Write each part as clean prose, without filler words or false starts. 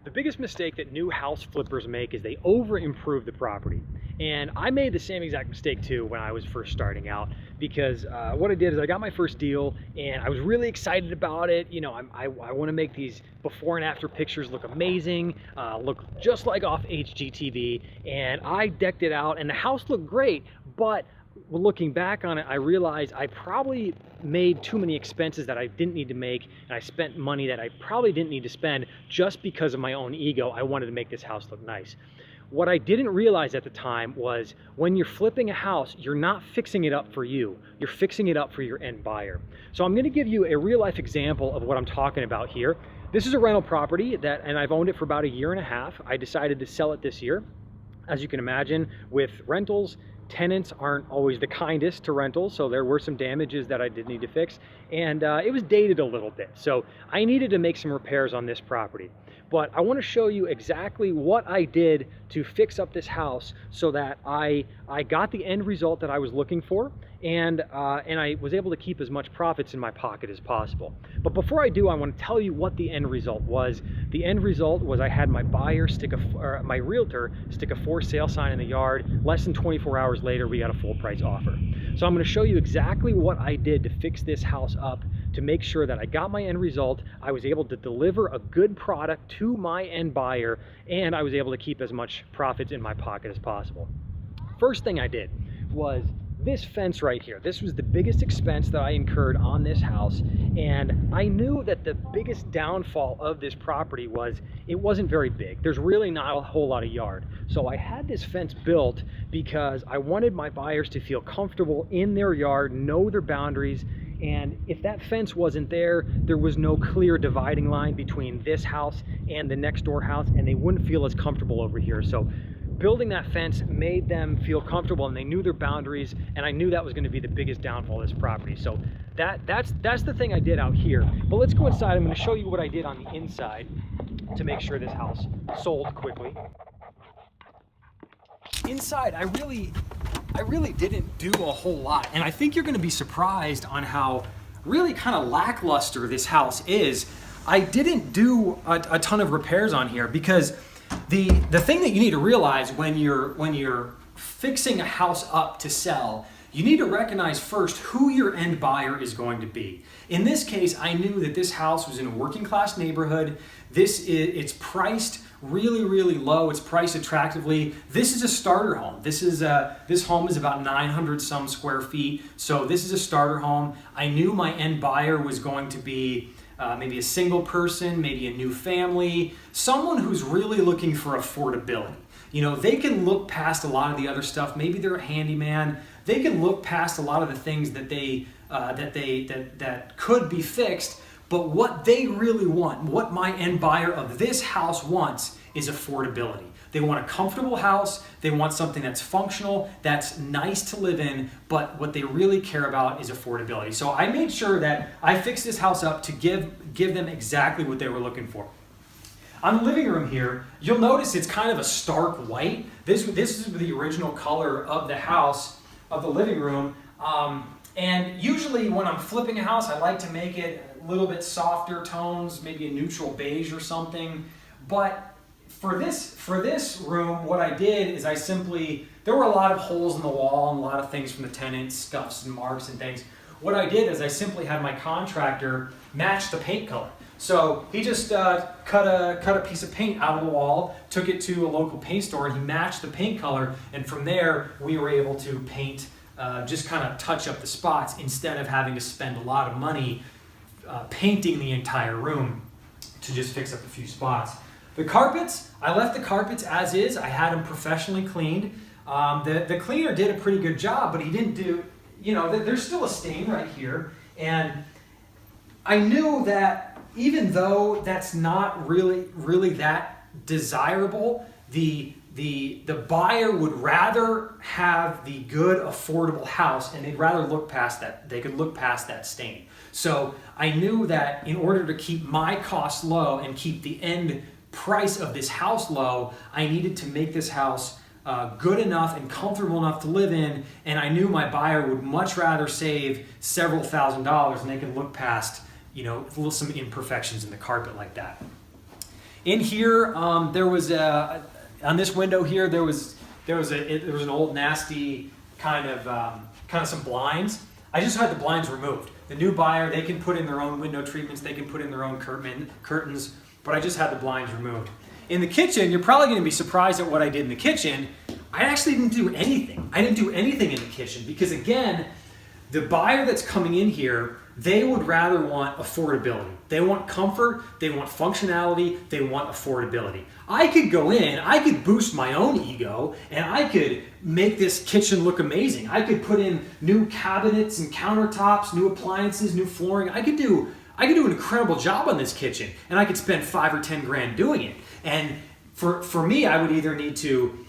The biggest mistake that new house flippers make is they over improve the property. And I made the same exact mistake too when I was first starting out, because what I did is I got my first deal and I was really excited about it. You know, I want to make these before and after pictures look amazing, look just like off HGTV, and I decked it out and the house looked great, but looking back on it, I realized I probably made too many expenses that I didn't need to make, and I spent money that I probably didn't need to spend just because of my own ego. I wanted to make this house look nice. What I didn't realize at the time was when you're flipping a house, you're not fixing it up for you. You're fixing it up for your end buyer. So I'm going to give you a real life example of what I'm talking about here. This is a rental property and I've owned it for about a year and a half. I decided to sell it this year. As you can imagine, with rentals, tenants aren't always the kindest to rentals, so there were some damages that I did need to fix, and it was dated a little bit, so I needed to make some repairs on this property. But I want to show you exactly what I did to fix up this house so that I got the end result that I was looking for, and I was able to keep as much profits in my pocket as possible. But before I do, I want to tell you what the end result was. The end result was I had my buyer my realtor stick a for sale sign in the yard. Less than 24 hours later, we got a full price offer. So I'm going to show you exactly what I did to fix this house up to make sure that I got my end result. I was able to deliver a good product to my end buyer, and I was able to keep as much profits in my pocket as possible. First thing I did was this fence right here. This was the biggest expense that I incurred on this house, and I knew that the biggest downfall of this property was it wasn't very big. There's really not a whole lot of yard. So I had this fence built because I wanted my buyers to feel comfortable in their yard, know their boundaries, and if that fence wasn't there, there was no clear dividing line between this house and the next door house, and they wouldn't feel as comfortable over here. So building that fence made them feel comfortable, and they knew their boundaries, and I knew that was going to be the biggest downfall of this property. So that's the thing I did out here. But let's go inside. I'm going to show you what I did on the inside to make sure this house sold quickly. Inside, I really didn't do a whole lot, and I think you're going to be surprised on how really kind of lackluster this house is. I didn't do a ton of repairs on here because the thing that you need to realize when you're fixing a house up to sell, you need to recognize first who your end buyer is going to be. In this case, I knew that this house was in a working class neighborhood. It's priced really, really low. It's priced attractively. This is a starter home. This home is about 900 some square feet. So this is a starter home. I knew my end buyer was going to be maybe a single person, maybe a new family, someone who's really looking for affordability. You know, they can look past a lot of the other stuff. Maybe they're a handyman. They can look past a lot of the things that could be fixed. But what they really want, what my end buyer of this house wants, is affordability. They want a comfortable house. They want something that's functional, that's nice to live in, but what they really care about is affordability. So I made sure that I fixed this house up to give them exactly what they were looking for. On the living room here, you'll notice it's kind of a stark white. This is the original color of the house, of the living room. And usually when I'm flipping a house, I like to make it a little bit softer tones, maybe a neutral beige or something. But for this room, what I did is there were a lot of holes in the wall and a lot of things from the tenants, scuffs and marks and things. What I did is I simply had my contractor match the paint color. So he just cut a piece of paint out of the wall, took it to a local paint store, and he matched the paint color. And from there, we were able to paint, just kind of touch up the spots instead of having to spend a lot of money painting the entire room to just fix up a few spots. The carpets, I left the carpets as is. I had them professionally cleaned. The cleaner did a pretty good job, but he didn't do, there's still a stain right here. And I knew that even though that's not really that desirable, the buyer would rather have the good, affordable house, and they'd rather look past that. They could look past that stain. So I knew that in order to keep my costs low and keep the end price of this house low, I needed to make this house good enough and comfortable enough to live in, and I knew my buyer would much rather save several $1,000s and they can look past, some imperfections in the carpet like that. In here, there was on this window here, there was an old nasty kind of some blinds. I just had the blinds removed. The new buyer, they can put in their own window treatments, they can put in their own curtains, but I just had the blinds removed. In the kitchen, you're probably going to be surprised at what I did in the kitchen. I actually didn't do anything. I didn't do anything in the kitchen because, again, the buyer that's coming in here, they would rather want affordability. They want comfort, they want functionality, they want affordability. I could go in, I could boost my own ego, and I could make this kitchen look amazing. I could put in new cabinets and countertops, new appliances, new flooring. I could do an incredible job on this kitchen, and I could spend 5 or 10 grand doing it. And for me, I would either need to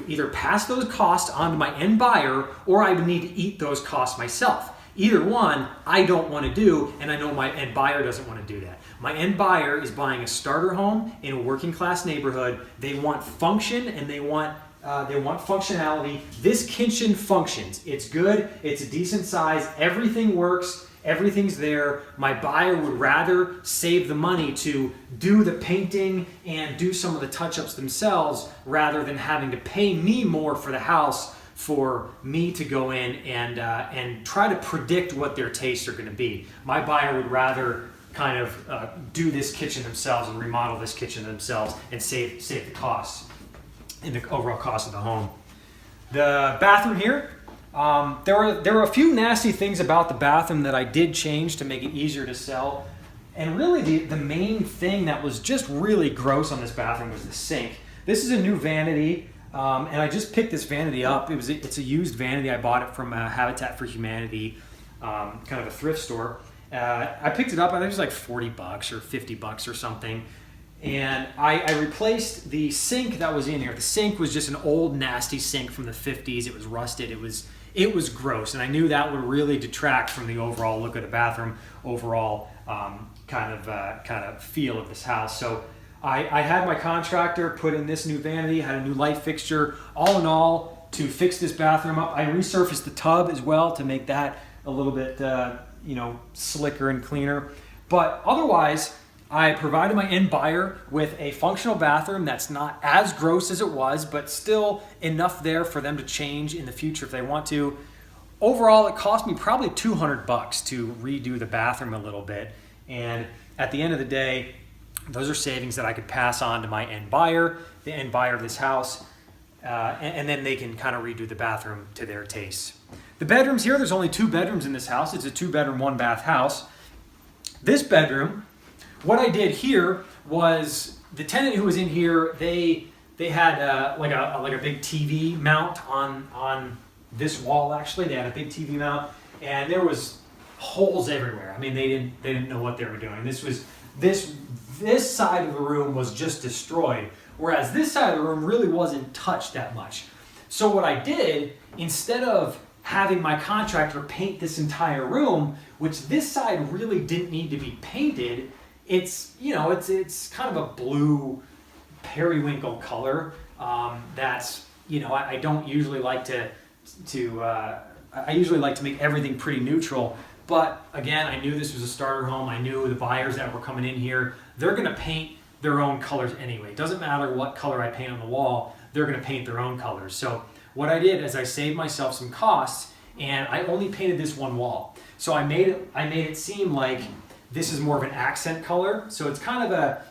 either pass those costs on to my end buyer, or I would need to eat those costs myself. Either one, I don't want to do, and I know my end buyer doesn't want to do that. My end buyer is buying a starter home in a working class neighborhood. They want function and they want functionality. This kitchen functions. It's good. It's a decent size. Everything works. Everything's there. My buyer would rather save the money to do the painting and do some of the touch-ups themselves rather than having to pay me more for the house for me to go in and try to predict what their tastes are going to be. My buyer would rather kind of do this kitchen themselves and remodel this kitchen themselves and save the costs and the overall cost of the home. The bathroom here, there were a few nasty things about the bathroom that I did change to make it easier to sell. And really the main thing that was just really gross on this bathroom was the sink. This is a new vanity. And I just picked this vanity up. It's a used vanity. I bought it from Habitat for Humanity, kind of a thrift store. I picked it up. I think it was like $40 or $50 or something. And I replaced the sink that was in here. The sink was just an old nasty sink from the 50s. It was rusted. It was gross, and I knew that would really detract from the overall look of the bathroom, overall kind of feel of this house. So I had my contractor put in this new vanity, had a new light fixture. All in all, to fix this bathroom up, I resurfaced the tub as well to make that a little bit slicker and cleaner. But otherwise, I provided my end buyer with a functional bathroom that's not as gross as it was, but still enough there for them to change in the future if they want to. Overall, it cost me probably $200 to redo the bathroom a little bit. And at the end of the day, those are savings that I could pass on to my end buyer, the end buyer of this house, and then they can kind of redo the bathroom to their tastes. The bedrooms here, there's only 2 bedrooms in this house. It's a 2-bedroom, 1-bath house. This bedroom, what I did here was the tenant who was in here, they had like a big TV mount on this wall. Actually, they had a big TV mount, and there was holes everywhere. I mean, they didn't know what they were doing. This side of the room was just destroyed, whereas this side of the room really wasn't touched that much. So what I did, instead of having my contractor paint this entire room, which this side really didn't need to be painted, it's kind of a blue periwinkle color. That's I don't usually like I usually like to make everything pretty neutral. But again, I knew this was a starter home. I knew the buyers that were coming in here, they're going to paint their own colors anyway. It doesn't matter what color I paint on the wall, they're going to paint their own colors. So what I did is I saved myself some costs, and I only painted this one wall. So I made it seem like this is more of an accent color. So it's kind of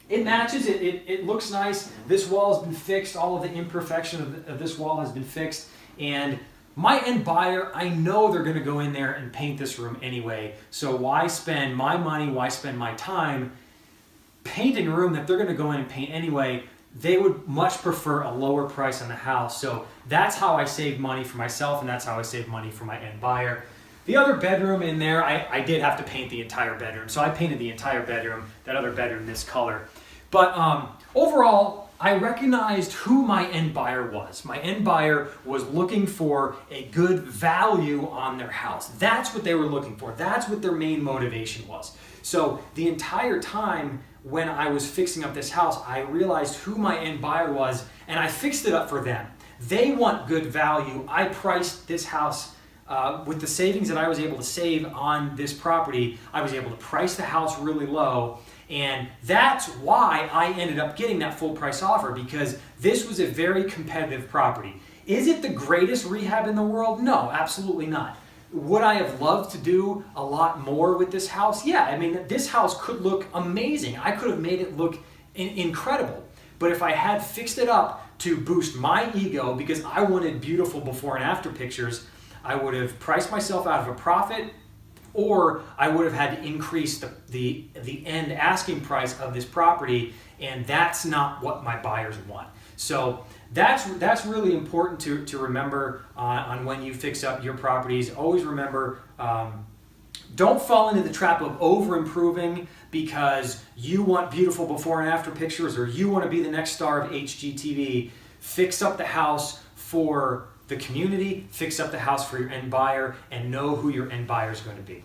it matches, it looks nice. This wall has been fixed. All of the imperfection of this wall has been fixed. And my end buyer, I know they're going to go in there and paint this room anyway. So why spend my money, why spend my time painting a room that they're going to go in and paint anyway? They would much prefer a lower price on the house. So that's how I saved money for myself, and that's how I saved money for my end buyer. The other bedroom in there, I did have to paint the entire bedroom. So I painted the entire bedroom, that other bedroom this color. But overall, I recognized who my end buyer was. My end buyer was looking for a good value on their house. That's what they were looking for. That's what their main motivation was. So the entire time when I was fixing up this house, I realized who my end buyer was, and I fixed it up for them. They want good value. I priced this house with the savings that I was able to save on this property. I was able to price the house really low, And that's why I ended up getting that full price offer, because this was a very competitive property. Is it the greatest rehab in the world? No, absolutely not. Would I have loved to do a lot more with this house? Yeah, I mean, this house could look amazing. I could have made it look incredible. But if I had fixed it up to boost my ego because I wanted beautiful before and after pictures, I would have priced myself out of a profit, or I would have had to increase the end asking price of this property, and that's not what my buyers want. So that's really important to remember on when you fix up your properties. Always remember, don't fall into the trap of over improving because you want beautiful before and after pictures, or you want to be the next star of HGTV. Fix up the house for the community, fix up the house for your end buyer, and know who your end buyer is going to be.